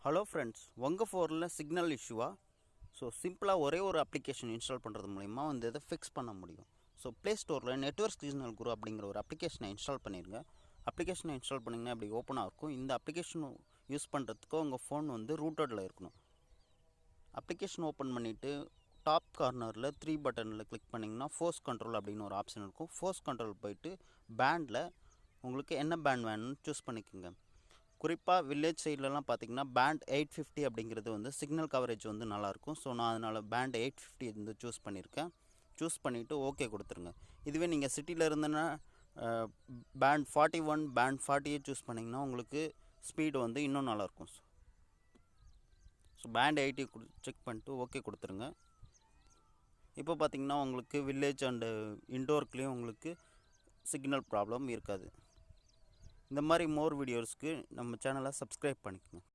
Hello friends, உங்கள் ஃபோனில் signal இஷ்யூவா? So சிம்பிளாக ஒரே ஒரு அப்ளிகேஷன் இன்ஸ்டால் பண்ணுறது மூலிமா வந்து இதை ஃபிக்ஸ் பண்ண முடியும். ஸோ ப்ளே ஸ்டோரில் நெட்வொர்க் சிக்னல் குரு அப்படிங்கிற ஒரு அப்ளிகேஷனை இன்ஸ்டால் பண்ணிடுங்க. அப்ளிகேஷனை இன்ஸ்டால் பண்ணிங்கன்னா அப்படி ஓப்பனாக இருக்கும். இந்த அப்ளிகேஷன் யூஸ் பண்ணுறதுக்கு உங்கள் ஃபோன் வந்து ரூட்டடில் இருக்கணும். அப்ளிகேஷன் ஓப்பன் பண்ணிவிட்டு டாப் கார்னரில் 3 பட்டனில் கிளிக் பண்ணிங்கன்னா ஃபோர்ஸ் கண்ட்ரோல் அப்படின்னு ஒரு ஆப்ஷன் இருக்கும். ஃபோர்ஸ் கண்ட்ரோல் போயிட்டு பேண்டில் உங்களுக்கு என்ன பேண்ட் வேணும்னு சூஸ் பண்ணிக்கோங்க. குறிப்பாக வில்லேஜ் சைட்லலாம் பார்த்திங்கன்னா பேண்ட் 850 அப்படிங்கிறது வந்து சிக்னல் கவரேஜ் வந்து நல்லாயிருக்கும். ஸோ நான் அதனால் பேண்ட் 850 வந்து சூஸ் பண்ணியிருக்கேன். சூஸ் பண்ணிவிட்டு ஓகே கொடுத்துருங்க. இதுவே நீங்கள் சிட்டியில் இருந்தேன்னா பேண்ட் 41 பேண்ட் 40 சூஸ் பண்ணிங்கன்னா உங்களுக்கு ஸ்பீடு வந்து இன்னும் நல்லாயிருக்கும். ஸோ பேண்ட் 80 செக் பண்ணிட்டு ஓகே கொடுத்துருங்க. இப்போ பார்த்திங்கன்னா உங்களுக்கு வில்லேஜ் அண்டு இன்டோர்க்லேயும் உங்களுக்கு சிக்னல் ப்ராப்ளம் இருக்காது. இந்த மாதிரி மோர் வீடியோஸ்க்கு நம்ம சேனலை சப்ஸ்கிரைப் பண்ணிக்கோங்க.